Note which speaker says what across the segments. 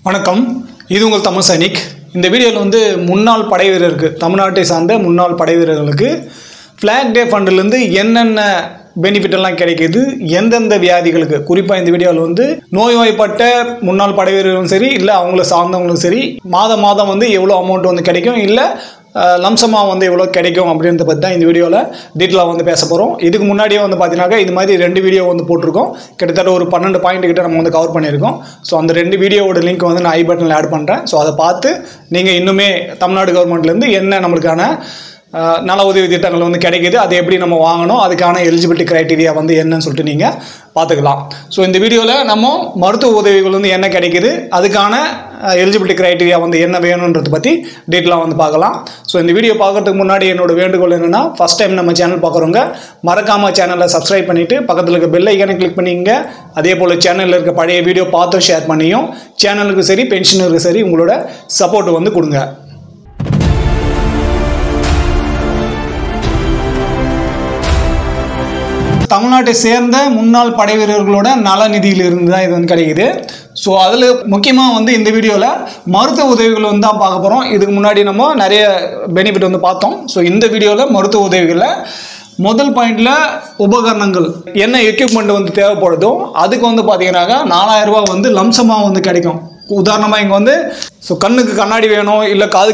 Speaker 1: வணக்கம், இது உங்கள் தமிழ் சைனிக். இந்த வீடியோவில் வந்து முன்னாள் படை வீரருக்கு, தமிழ்நாட்டை சார்ந்த முன்னாள் படை வீரர்களுக்கு ஃப்ளாக் டே ஃபண்டிலேருந்து என்னென்ன பெனிஃபிட் எல்லாம் கிடைக்கிது, எந்தெந்த வியாதிகளுக்கு, குறிப்பாக இந்த வீடியோவில் வந்து நோய்வாய்ப்பட்ட முன்னாள் படை வீரர்களும் சரி, இல்லை அவங்கள சார்ந்தவங்களும் சரி, மாதம் வந்து எவ்வளோ அமௌண்ட் வந்து கிடைக்கும், இல்லை லம்சமாக வந்து எவ்வளோ கிடைக்கும் அப்படின்றத பற்றி தான் இந்த வீடியோவில் டீட்டெயிலாக வந்து பேச போகிறோம். இதுக்கு முன்னாடியே வந்து பார்த்தீங்கன்னாக்கா இது மாதிரி 2 வீடியோ வந்து போட்டிருக்கோம். கிட்டத்தட்ட ஒரு 12 பாயிண்ட் கிட்ட நம்ம வந்து கவர் பண்ணியிருக்கோம். ஸோ அந்த 2 வீடியோவோட லிங்க் வந்து நான் ஐ பட்டனில் ஆட் பண்ணுறேன். ஸோ அதை பார்த்து நீங்கள் இன்னுமே தமிழ்நாடு கவர்மெண்ட்லேருந்து என்ன நம்மளுக்கான நல உதவி திட்டங்கள் வந்து கிடைக்கிது, அதை எப்படி நம்ம வாங்கணும், அதுக்கான எலிஜிபிலிட்டி க்ரைட்டீரியா வந்து என்னன்னு சொல்லிட்டு நீங்கள் பார்த்துக்கலாம். ஸோ இந்த வீடியோவில் நம்ம மருத்துவ உதவிகள் வந்து என்ன கிடைக்கிது, அதுக்கான எலிஜிபிலிட்டி க்ரைட்டீரியா வந்து என்ன வேணுன்றதை பற்றி டீட்டெயிலாக வந்து பார்க்கலாம். ஸோ இந்த வீடியோ பார்க்கறதுக்கு முன்னாடி என்னோட வேண்டுகோள் என்னென்னா, ஃபஸ்ட் டைம் நம்ம சேனல் பார்க்குறவங்க மறக்காமல் சேனலை சப்ஸ்கிரைப் பண்ணிவிட்டு பக்கத்தில் இருக்க பெல் ஐக்கானை கிளிக் பண்ணிங்க. அதே போல் சேனலில் இருக்க பழைய வீடியோ பார்த்தும் ஷேர் பண்ணியும் சேனலுக்கு சரி பென்ஷனருக்கு சரி உங்களோட சப்போர்ட் வந்து கொடுங்க. தமிழ்நாட்டை சேர்ந்த முன்னாள் படை வீரர்களோட நலநிதியிலிருந்து தான் இது வந்து கிடைக்குது. ஸோ அதில் முக்கியமாக வந்து இந்த வீடியோவில் மருத்துவ உதவிகள் வந்து தான் பார்க்க போகிறோம். இதுக்கு முன்னாடி நம்ம நிறைய பெனிஃபிட் வந்து பார்த்தோம். ஸோ இந்த வீடியோவில் மருத்துவ உதவிகளில் முதல் பாயிண்டில் உபகரணங்கள், என்ன எக்யூப்மெண்ட் வந்து தேவைப்படுதோ அதுக்கு வந்து பார்த்தீங்கன்னாக்கா 4000 ரூபா வந்து லம்சமாக வந்து கிடைக்கும். உதாரணமாக இங்கே வந்து கண்ணுக்கு கண்ணாடி வேணும், இல்லை காது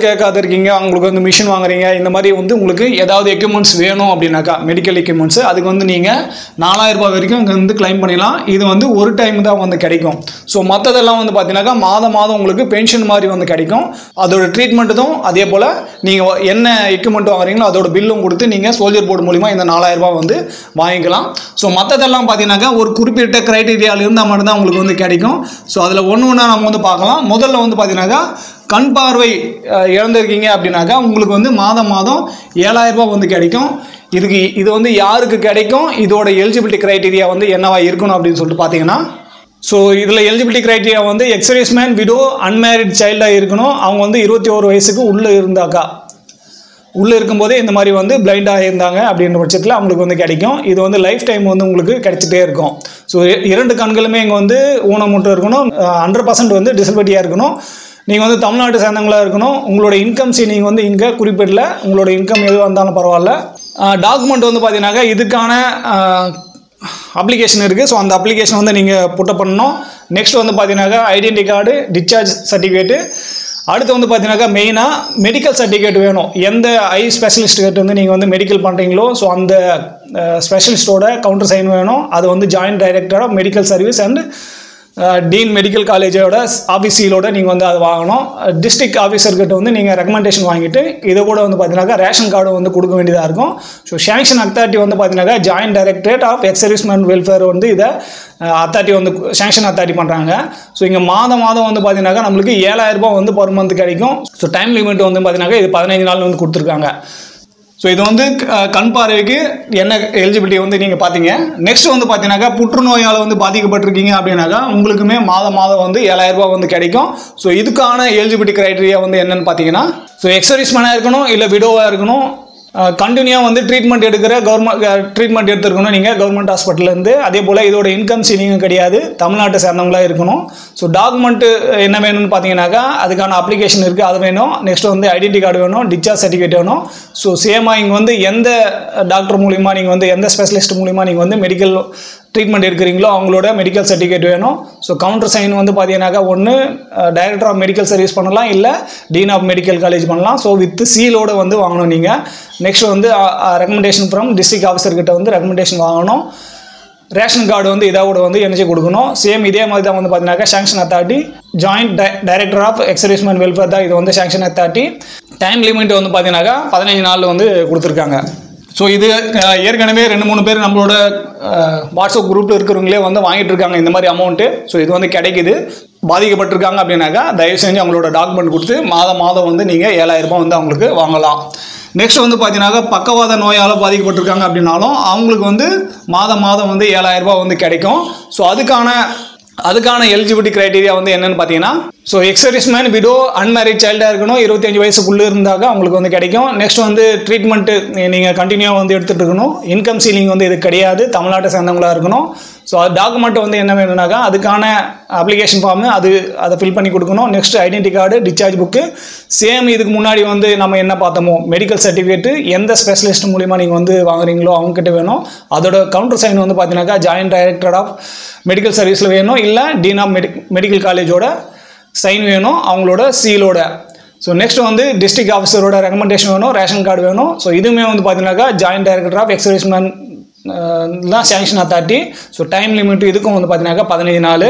Speaker 1: கேட்காது இருக்கீங்க, அவங்களுக்கு வந்து மிஷின் வாங்குறீங்க, இந்த மாதிரி வந்து உங்களுக்கு ஏதாவது எக்யூப்மெண்ட்ஸ் வேணும் அப்படின்னாக்கா மெடிக்கல் எக்யூப்மெண்ட்ஸ், அதுக்கு வந்து நீங்கள் 4000 ரூபா வரைக்கும் இங்கே வந்து கிளைம் பண்ணிடலாம். இது வந்து ஒரு டைம் தான் வந்து கிடைக்கும். ஸோ மற்றதெல்லாம் வந்து பார்த்தீங்கன்னாக்கா மாதம் உங்களுக்கு பென்ஷன் மாதிரி வந்து கிடைக்கும். அதோட ட்ரீட்மெண்ட்டு தான் அதே போல் நீங்கள் என்ன எக்யூப்மெண்ட் வாங்குறீங்களோ அதோட பில்லும் கொடுத்து நீங்கள் சோல்ஜர் போர்டு மூலிமா இந்த 4000 ரூபா வந்து வாங்கிக்கலாம். ஸோ மற்றதெல்லாம் பார்த்தீங்கன்னாக்கா ஒரு குறிப்பிட்ட க்ரைட்டீரியாவில் இருந்தால் மட்டும்தான் உங்களுக்கு வந்து கிடைக்கும். ஸோ அதில் ஒன்று நம்ம வந்து பார்க்கலாம். முதல்ல வந்து பார்த்தீங்கன்னாக்கா கண் பார்வை இழந்திருக்கீங்க அப்படின்னாக்கா உங்களுக்கு வந்து மாதம் 7000 ரூபா வந்து கிடைக்கும். இது வந்து யாருக்கு கிடைக்கும், இதோட எலிஜிபிலிட்டி க்ரைட்டீரியா வந்து என்னவா இருக்கணும் அப்படின்னு சொல்லிட்டு பார்த்தீங்கன்னா, ஸோ இதில் எலிஜிபிலிட்டி க்ரைட்டீரியா வந்து எக்ஸ்-சர்வீஸ்மேன், விடோ, அன்மேரிட் சைல்டாக இருக்கணும். அவங்க வந்து 21 வயசுக்கு உள்ளே இருக்கும்போதே இந்த மாதிரி வந்து பிளைண்டாக இருந்தாங்க அப்படின்ற பட்சத்தில் அவங்களுக்கு வந்து கிடைக்கும். இது வந்து லைஃப் டைம் வந்து உங்களுக்கு கிடைச்சிட்டே இருக்கும். ஸோ 2 கண்களுமே இங்கே வந்து ஊனமுற்று இருக்கணும், 100% வந்து டிசபிலிட்டியாக இருக்கணும், நீங்கள் வந்து தமிழ்நாட்டு சேர்ந்தவங்களாக இருக்கணும், உங்களோட இன்கம்ஸை நீங்கள் வந்து இங்கே குறிப்பிடல, உங்களோட இன்கம் எதுவாக இருந்தாலும் பரவாயில்ல. டாக்குமெண்ட் வந்து பார்த்தீங்கன்னாக்கா இதுக்கான அப்ளிகேஷன் இருக்குது. ஸோ அந்த அப்ளிகேஷன் வந்து நீங்கள் புட்டப் பண்ணணும். நெக்ஸ்ட் வந்து பார்த்தீங்கன்னாக்கா ஐடென்டி கார்டு, டிஸ்சார்ஜ் சர்டிஃபிகேட்டு, அடுத்து வந்து பார்த்தீங்கன்னாக்கா மெயினாக மெடிக்கல் சர்டிஃபிகேட் வேணும். எந்த ஐ ஸ்பெஷலிஸ்ட்கிட்ட வந்து நீங்கள் வந்து மெடிக்கல் பண்ணுறீங்களோ ஸோ அந்த ஸ்பெஷலிஸ்ட்டோட கவுண்டர் சைன் வேணும். அது வந்து joint director of medical service and dean medical காலேஜோட ஆஃபீஸ் சீலோட நீங்கள் வந்து அது வாங்கணும். டிஸ்ட்ரிக்ட் ஆஃபீஸர்கிட்ட வந்து நீங்கள் ரெக்கமெண்டேஷன் வாங்கிட்டு இதை கூட வந்து பார்த்தீங்கன்னாக்கா ரேஷன் கார்டு வந்து கொடுக்க வேண்டியதாக இருக்கும். ஸோ சேங்ஷன் அத்தாரிட்டி வந்து பார்த்தீங்கன்னாக்கா joint directorate of ex servicemen welfare வந்து இதை அத்தாரிட்டி வந்து சேங்ஷன் அத்தாரிட்டி பண்ணுறாங்க. ஸோ இங்கே மாதம் வந்து பார்த்தீங்கன்னாக்கா நம்மளுக்கு 7000 ரூபா வந்து பர் மந்த் கிடைக்கும். ஸோ டைம் லிமிட் வந்து பார்த்தீங்கன்னாக்கா இது 15 நாள் வந்து கொடுத்துருக்காங்க. ஸோ இது வந்து கண் பார்வைக்கு என்ன எலிஜிபிலிட்டி வந்து நீங்கள் பார்த்தீங்க. நெக்ஸ்ட் வந்து பார்த்தீங்கன்னாக்கா புற்றுநோயால் வந்து பாதிக்கப்பட்டிருக்கீங்க அப்படின்னாக்கா உங்களுக்குமே மாதம் வந்து 7000 ரூபா வந்து கிடைக்கும். ஸோ இதுக்கான எலிஜிபிலிட்டி க்ரைட்டீரியா வந்து என்னென்னு பார்த்தீங்கன்னா, ஸோ எக்ஸ்-சர்வீஸ்மேனாக இருக்கணும், இல்லை விடோவாக இருக்கணும், கண்டினியூவாக வந்து ட்ரீட்மெண்ட் எடுத்துருக்கணும் நீங்கள் கவர்மெண்ட் ஹாஸ்பிட்டல்லேருந்து. அதே போல் இதோட இன்கம் சீலிங்கும் கிடையாது, தமிழ்நாட்டை சேர்ந்தவங்களாக இருக்கணும். ஸோ டாக்குமெண்ட்டு என்ன வேணும்னு பார்த்தீங்கன்னாக்கா அதுக்கான அப்ளிகேஷன் இருக்குது, அது வேணும். நெக்ஸ்ட் வந்து ஐடென்டி கார்டு வேணும், டிஸ்சார்ஜ் சர்டிஃபிகேட் வேணும். ஸோ சேமாக இங்கே வந்து எந்த டாக்டர் மூலிமா நீங்கள் வந்து எந்த ஸ்பெஷலிஸ்ட் மூலிமா நீங்கள் வந்து மெடிக்கல் ட்ரீட்மெண்ட் எடுக்கிறீங்களோ அவங்களோட மெடிக்கல் சர்டிஃபிகேட் வேணும். ஸோ கவுண்டர் சைன் வந்து பார்த்தீங்கன்னாக்கா ஒன்று டைரக்டர் ஆஃப் மெடிக்கல் சர்வீஸ் பண்ணலாம், இல்லை டீன் ஆஃப் மெடிக்கல் காலேஜ் பண்ணலாம். ஸோ வித் சீலோடு வந்து வாங்கணும் நீங்கள். நெக்ஸ்ட் வந்து ரெக்கமெண்டேஷன் ஃப்ரம் டிஸ்ட்ரிக்ட் ஆஃபீஸர்கிட்ட வந்து ரெக்கமெண்டேஷன் வாங்கணும். ரேஷன் கார்டு வந்து இதோட வந்து இணைச்சி கொடுக்கணும். சேம் இதே மாதிரி தான் வந்து பார்த்தீங்கன்னாக்கா sanction authority joint director of ex servicemen welfare தான் இது வந்து சேங்ஷன் அத்தாரிட்டி. டைம் லிமிட் வந்து பார்த்தீங்கன்னாக்கா 15 நாள் வந்து கொடுத்துருக்காங்க. ஸோ இது ஏற்கனவே 2-3 பேர் நம்மளோட வாட்ஸ்அப் குரூப்பில் இருக்கிறவங்களே வந்து வாங்கிட்டு இருக்காங்க இந்த மாதிரி அமௌண்ட்டு. ஸோ இது வந்து கிடைக்குது. பாதிக்கப்பட்டிருக்காங்க அப்படின்னாக்கா தயவு செஞ்சு அவங்களோட டாக்குமெண்ட் கொடுத்து மாதம் வந்து நீங்கள் 7000 ரூபாய் வந்து அவங்களுக்கு வாங்கலாம். நெக்ஸ்ட் வந்து பார்த்தீங்கன்னாக்கா பக்கவாத நோயால் பாதிக்கப்பட்டிருக்காங்க அப்படின்னாலும் அவங்களுக்கு வந்து மாதம் வந்து 7000 ரூபாய் வந்து கிடைக்கும். ஸோ அதுக்கான எலிஜிபிலிட்டி க்ரைட்டீரியா வந்து என்னென்னு பார்த்தீங்கன்னா, ஸோ எக்ஸர்விஸ்மேன் விடோ அன்மேரிட் சைல்டாக இருக்கணும், 25 வயசுக்குள்ளே இருந்தாக்க அவங்களுக்கு வந்து கிடைக்கும். நெக்ஸ்ட் வந்து ட்ரீட்மெண்ட்டு நீங்கள் கண்டினியூவாக வந்து எடுத்துகிட்டு இருக்கணும். இன்கம் சீலிங் வந்து இது கிடையாது, தமிழ்நாட்டை சேர்ந்தவங்களாக இருக்கணும். ஸோ அது டாக்குமெண்ட் வந்து என்ன வேணும்னாக்கா அதுக்கான அப்ளிகேஷன் ஃபார்மு அதை ஃபில் பண்ணி கொடுக்கணும். Next identity card, discharge book, same இதுக்கு முன்னாடி வந்து நம்ம என்ன பார்த்தோமோ மெடிக்கல் சர்டிஃபிகேட்டு எந்த ஸ்பெஷலிஸ்ட் மூலிமா நீங்கள் வந்து வாங்குறீங்களோ அவங்ககிட்ட வேணும். அதோட கவுண்டர் சைன் வந்து பார்த்தீங்கன்னாக்கா ஜாயின்ட் டைரக்டர் ஆஃப் மெடிக்கல் சர்வீஸில் வேணும், இல்லை டீன் ஆஃப் மெடிக்கல் காலேஜோட சைன் வேணும் அவங்களோட சீலோட. ஸோ நெக்ஸ்ட் வந்து டிஸ்ட்ரிக்ட் ஆஃபீஸரோட ரெக்கமெண்டேஷன் வேணும், ரேஷன் கார்டு வேணும். ஸோ இதுவுமே வந்து பார்த்தீங்கன்னாக்கா ஜாயின்ட் டைரக்டர் ஆஃப் எக்ஸர்விஸ்மேன் தான் sanction authority. So time limit இதுக்கும் வந்து பார்த்தீங்கன்னாக்கா 15 நாள்.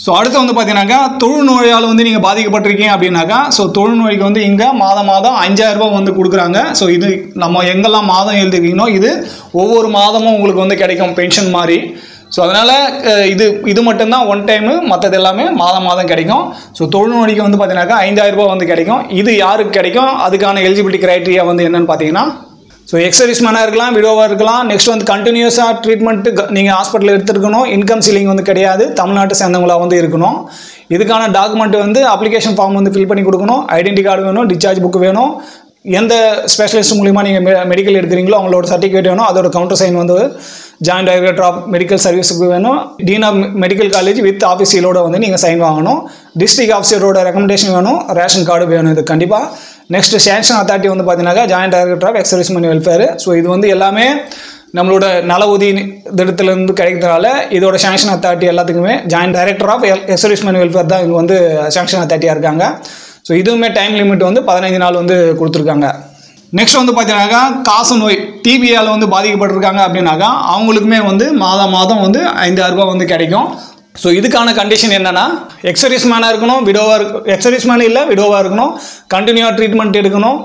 Speaker 1: ஸோ அடுத்து வந்து பார்த்தீங்கன்னாக்கா தொழுநோயால் வந்து நீங்கள் பாதிக்கப்பட்டிருக்கீங்க அப்படின்னாக்கா ஸோ தொழுநோய்க்கு வந்து இங்கே மாதம் 5000 ரூபாய் வந்து கொடுக்குறாங்க. ஸோ இது நம்ம எங்கெல்லாம் மாதம் எழுதிருக்கீங்களோ இது ஒவ்வொரு மாதமும் உங்களுக்கு வந்து கிடைக்கும் பென்ஷன் மாதிரி. ஸோ அதனால் இது மட்டும்தான் ஒன் டைமு, மற்றது எல்லாமே மாதம் கிடைக்கும். ஸோ தொழுநோய்க்கு வந்து பார்த்தீங்கன்னாக்கா 5000 ரூபாய் வந்து கிடைக்கும். இது யாருக்கு கிடைக்கும், அதுக்கான எலிஜிபிலிட்டி க்ரைட்டீரியா வந்து என்னென்னு பார்த்தீங்கன்னா ஸோ எக்ஸர்விஸ்மேனாக இருக்கலாம், விடோவாக இருக்கலாம். நெக்ஸ்ட் வந்து கண்டினியூஸாக ட்ரீட்மெண்ட்டு நீங்கள் ஹாஸ்பிட்டலில் எடுத்துருக்கணும், இன்கம் சீலிங் வந்து கிடையாது, தமிழ்நாட்டை சேர்ந்தவங்களாக வந்து இருக்கணும். இதுக்கான டாக்குமெண்ட் வந்து அப்ளிகேஷன் ஃபார்ம் வந்து ஃபில் பண்ணி கொடுக்கணும், ஐடென்டி கார்டு வேணும், டிஸ்சார்ஜ் புக் வேணும், எந்த ஸ்பெஷலிஸ்ட் மூலிமா நீங்கள் மெடிக்கல் எடுக்கிறீங்களோ அவங்களோட சர்டிஃபிகேட் வேணும், அதோட கவுண்டர் சைன் வந்து ஜாயின்ட் டைரக்டர் ஆஃப் மெடிக்கல் சர்வீஸுக்கு வேணும், dean of medical college with ஆஃபீஸிலோட வந்து நீங்கள் சைன் வாங்கணும், டிஸ்ட்ரிக்ட் ஆஃபீஸரோட ரெக்கமெண்டேஷன் வேணும், ரேஷன் கார்டு வேணும் இது கண்டிப்பாக. நெக்ஸ்ட் சேங்ஷன் அத்தாரிட்டி வந்து பார்த்தீங்கன்னாக்கா joint director of ex-servicemen welfare. So இது வந்து எல்லாமே நம்மளோட நல உதவி திட்டத்திலேருந்து கிடைக்கிறதுனால இதோட சேங்ஷன் அத்தாரிட்டி எல்லாத்துக்குமே joint director of ex-servicemen welfare தான் இங்கே வந்து சேங்ஷன் அத்தாரிட்டியாக இருக்காங்க. ஸோ இதுவுமே டைம் லிமிட் வந்து 15 நாள் வந்து கொடுத்துருக்காங்க. நெக்ஸ்ட் வந்து பார்த்தீங்கன்னாக்கா காச நோய் டிபியால் வந்து பாதிக்கப்பட்டிருக்காங்க அப்படின்னாக்கா அவங்களுக்குமே வந்து மாதம் வந்து 5000 ரூபாய் வந்து கிடைக்கும். ஸோ இதுக்கான கண்டிஷன் என்னென்னா எக்ஸர்விஸ்மேனாக இருக்கணும், எக்ஸர்விஸ்மேன் இல்லை விடோவாக இருக்கணும், கண்டினியூவாக ட்ரீட்மெண்ட் எடுக்கணும்,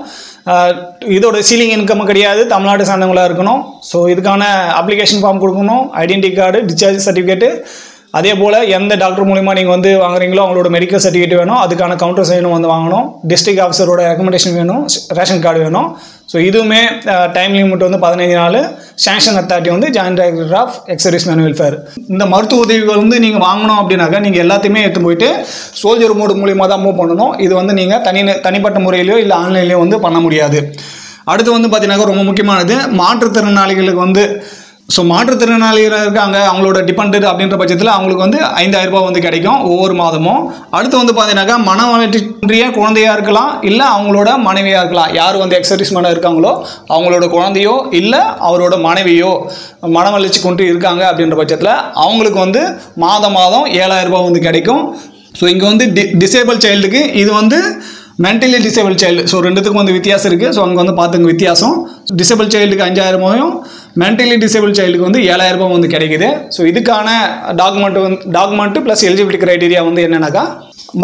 Speaker 1: இதோட சீலிங் இன்கம் கிடையாது, தமிழ்நாடு சார்ந்தவங்களாக இருக்கணும். ஸோ இதுக்கான அப்ளிகேஷன் ஃபார்ம் கொடுக்கணும், ஐடென்டி கார்டு, டிஸ்சார்ஜ் சர்டிஃபிகேட்டு, அதே போல் எந்த டாக்டர் மூலிமா நீங்கள் வந்து வாங்குறீங்களோ அவங்களோட மெடிக்கல் சர்டிஃபிகேட் வேணும், அதுக்கான கவுண்டர் சைனும் வந்து வாங்கணும், டிஸ்ட்ரிக்ட் ஆஃபீஸரோட ரெக்கமெண்டேஷன் வேணும், ரேஷன் கார்டு வேணும். ஸோ இதுவுமே டைம் லிமிட் வந்து 15 நாள். சேங்ஷன் அத்தாரிட்டி வந்து joint director of ex-servicemen welfare. இந்த மருத்துவ உதவிகள் வந்து நீங்கள் வாங்கணும் அப்படின்னாக்கா நீங்கள் எல்லாத்தையுமே எடுத்து போயிட்டு சோல்ஜர் மோடு மூலிமா தான் மூவ் பண்ணணும். இது வந்து நீங்கள் தனிப்பட்ட முறையிலையோ இல்லை ஆன்லைன்லேயோ வந்து பண்ண முடியாது. அடுத்து வந்து பார்த்தீங்கன்னாக்கா ரொம்ப முக்கியமானது மாற்றுத்திறனாளிகளுக்கு வந்து ஸோ மாற்றுத்திறனாளிகளாக இருக்காங்க அவங்களோட டிபெண்ட் அப்படின்ற பட்சத்தில் அவங்களுக்கு வந்து 5000 ரூபாய் வந்து கிடைக்கும் ஒவ்வொரு மாதமும். அடுத்து வந்து பார்த்தீங்கன்னாக்கா மன வளர்ச்சிய குழந்தையாக இருக்கலாம், இல்லை அவங்களோட மனைவியாக இருக்கலாம். யார் வந்து எக்ஸர்விஸ்மேனாக இருக்காங்களோ அவங்களோட குழந்தையோ இல்லை அவரோட மனைவியோ மன வளர்ச்சி கொண்டு இருக்காங்க அப்படின்ற பட்சத்தில் அவங்களுக்கு வந்து மாதம் 7000 ரூபாய் வந்து கிடைக்கும். ஸோ இங்கே வந்து டிசேபிள் சைல்டுக்கு இது வந்து மென்டலி டிசேபிள் சைல்டு. ஸோ ரெண்டுத்துக்கும் வந்து வித்தியாசம் இருக்குது. ஸோ அங்கே வந்து பார்த்துங்க வித்தியாசம். டிசேபிள் சைல்டுக்கு 5000 ரூபாயும் மென்டலி டிசேபிள் சைல்டுக்கு வந்து 7000 ரூபாய் வந்து கிடைக்குது. ஸோ இதுக்கான டாக்குமெண்ட்டு ப்ளஸ் எலிஜிபிலிட்டி க்ரைட்டீரியா வந்து என்னென்னாக்கா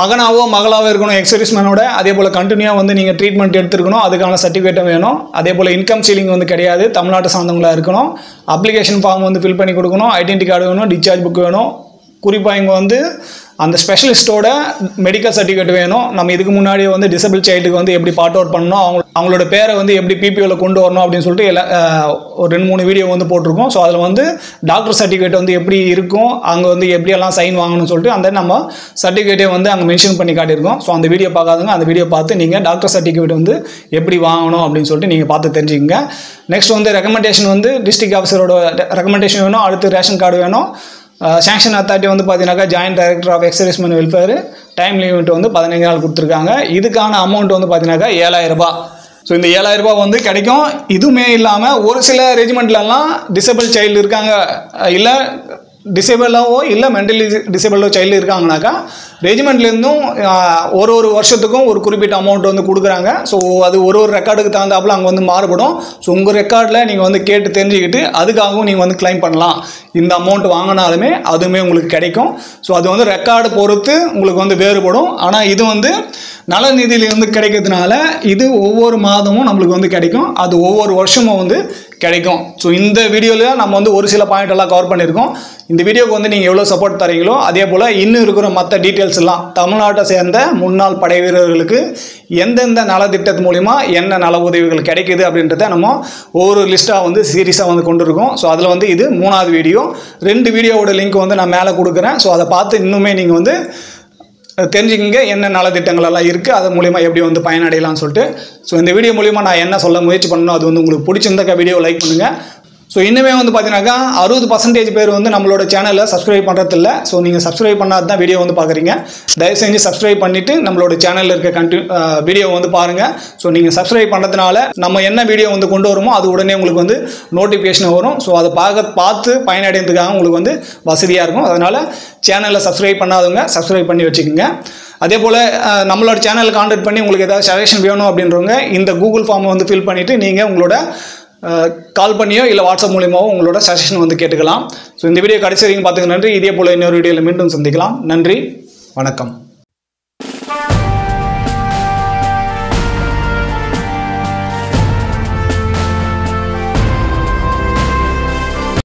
Speaker 1: மகனாவோ மகளாவோ இருக்கணும் எக்ஸர்விஸ்மேனோட, அதே போல் கண்டினியூவாக வந்து நீங்கள் ட்ரீட்மெண்ட் எடுத்துருக்கணும், அதுக்கான சர்டிஃபிகேட்டும் வேணும், அதே போல் இன்கம் சீலிங் வந்து கிடையாது, தமிழ்நாட்டு சார்ந்தவங்களாக இருக்கணும், அப்ளிகேஷன் ஃபார்ம் வந்து ஃபில் பண்ணி கொடுக்கணும், ஐடென்டி கார்டு வேணும், டிஸ்சார்ஜ் புக் வேணும், குறிப்பாக இங்கே வந்து அந்த ஸ்பெஷலிஸ்ட்டோட மெடிக்கல் சர்டிஃபிகேட் வேணும். நம்ம இதுக்கு முன்னாடியே வந்து டிசபிள் சைல்டுக்கு வந்து எப்படி பாட் அவுட் பண்ணணும், அவங்களோட பேரை வந்து எப்படி பிபிஓவில் கொண்டு வரணும் அப்படின்னு சொல்லிட்டு ஒரு 2-3 வீடியோ வந்து போட்டிருக்கோம். ஸோ அதில் வந்து டாக்டர் சர்டிஃபிகேட் வந்து எப்படி இருக்கும், அங்கே வந்து எப்படியெல்லாம் சைன் வாங்கணும்னு சொல்லிட்டு அந்த நம்ம சர்டிஃபிகேட்டே வந்து அங்கே மென்ஷன் பண்ணி காட்டியிருக்கோம். ஸோ அந்த வீடியோ பார்க்காதுங்க, அந்த வீடியோ பார்த்து நீங்கள் டாக்டர் சர்டிஃபிகேட் வந்து எப்படி வாங்கணும் அப்படின்னு சொல்லிட்டு நீங்கள் பார்த்து தெரிஞ்சுக்கங்க. நெக்ஸ்ட் வந்து ரெக்கமெண்டேஷன் வந்து டிஸ்ட்ரிக்ட் ஆஃபீஸரோட ரெக்கமெண்டேஷன் வேணும், அடுத்து ரேஷன் கார்டு வேணும். சேங்ஷன் அத்தாரிட்டி வந்து பார்த்தீங்கன்னாக்கா joint director of ex-servicemen welfare. Time limit வந்து 15 நாள் கொடுத்துருக்காங்க. இதுக்கான அமௌண்ட் வந்து பார்த்தீங்கன்னாக்கா 7000 ரூபாய். ஸோ இந்த 7000 ரூபாய் வந்து கிடைக்கும். இதுவுமே இல்லாமல் ஒரு சில ரெஜிமெண்ட்லலாம் டிசேபிள் சைல்டு இருக்காங்க, இல்லை டிசேபிளாவோ இல்லை மென்டலி டிசேபிளோ சைல்டு இருக்காங்கனாக்கா ரெஜிமெண்ட்லேருந்தும் ஒரு வருஷத்துக்கும் ஒரு குறிப்பிட்ட அமௌண்ட் வந்து கொடுக்குறாங்க. ஸோ அது ஒரு ரெக்கார்டுக்கு தகுந்தாப்புல அங்கே வந்து மாறுபடும். ஸோ உங்கள் ரெக்கார்டில் நீங்கள் வந்து கேட்டு தெரிஞ்சுக்கிட்டு அதுக்காகவும் நீங்கள் வந்து கிளைம் பண்ணலாம். இந்த அமௌண்ட் வாங்கினாலுமே அதுவுமே உங்களுக்கு கிடைக்கும். ஸோ அது வந்து ரெக்கார்டு பொறுத்து உங்களுக்கு வந்து வேறுபடும். ஆனால் இது வந்து நலநிதியிலிருந்து கிடைக்கிறதுனால இது ஒவ்வொரு மாதமும் நம்மளுக்கு வந்து கிடைக்கும், அது ஒவ்வொரு வருஷமும் வந்து கிடைக்கும். ஸோ இந்த வீடியோவில் நம்ம வந்து ஒரு சில பாயிண்ட் எல்லாம் கவர் பண்ணியிருக்கோம். இந்த வீடியோக்கு வந்து நீங்கள் எவ்வளோ சப்போர்ட் தரீங்களோ அதே போல் இன்னும் இருக்கிற மற்ற டீட்டெயில்ஸ் எல்லாம் தமிழ்நாட்டை சேர்ந்த முன்னாள் படை வீரர்களுக்கு எந்தெந்த நலத்திட்டத்து மூலிமா என்ன நல உதவிகள் கிடைக்குது அப்படின்றத நம்ம ஒவ்வொரு லிஸ்ட்டாக வந்து சீரியஸாக வந்து கொண்டு இருக்கோம். ஸோ அதில் வந்து இது 3வது வீடியோ. 2 வீடியோவோட லிங்க் வந்து நான் மேலே கொடுக்குறேன். ஸோ அதை பார்த்து இன்னுமே நீங்கள் வந்து தெரிஞ்சுக்கிங்க என்ன நலத்திட்டங்கள் எல்லாம் இருக்குது, அது மூலிமா எப்படி வந்து பயனடையலாம்னு சொல்லிட்டு. ஸோ இந்த வீடியோ மூலிமா நான் என்ன சொல்ல முயற்சி பண்ணணும், அது வந்து உங்களுக்கு பிடிச்சிருந்தா வீடியோ லைக் பண்ணுங்கள். ஸோ இன்னுமே வந்து பார்த்தீங்கன்னாக்கா 60% பேர் வந்து நம்மளோட சேனலில் சப்ஸ்கிரைப் பண்ணுறதில்ல. ஸோ நீங்கள் சப்ஸ்கிரைப் பண்ணாது தான் வீடியோ வந்து பார்க்குறீங்க. தயவு செஞ்சு சப்ஸ்கிரைப் பண்ணிவிட்டு நம்மளோட சேனலில் இருக்க வீடியோ வந்து பாருங்கள். ஸோ நீங்கள் சப்ஸ்கிரைப் பண்ணுறதுனால நம்ம என்ன வீடியோ வந்து கொண்டு வருமோ அது உடனே உங்களுக்கு வந்து நோட்டிஃபிகேஷன் வரும். ஸோ அதை பார்த்து பயனடைகிறதுக்காக உங்களுக்கு வந்து வசதியாக இருக்கும். அதனால் சேனலில் சப்ஸ்கிரைப் பண்ணாதவங்க சப்ஸ்கிரைப் பண்ணி வச்சுக்கோங்க. அதே போல் நம்மளோட சேனல் கான்டாக்ட் பண்ணி உங்களுக்கு ஏதாவது சஜஷன் வேணும் அப்படின்றவங்க இந்த கூகுள் ஃபார்மை வந்து ஃபில் பண்ணிவிட்டு நீங்கள் உங்களோட கால் பண்ணியோ இல்லை வாட்ஸ்அப் மூலியமாவோ உங்களோட சஜஷன் வந்து கேட்டுக்கலாம். ஸோ இந்த வீடியோ கடைசி வரைக்கும் பார்த்துக்க நன்றி. இதே போல் இன்னொரு வீடியோவில் மீண்டும் சந்திக்கலாம். நன்றி, வணக்கம்.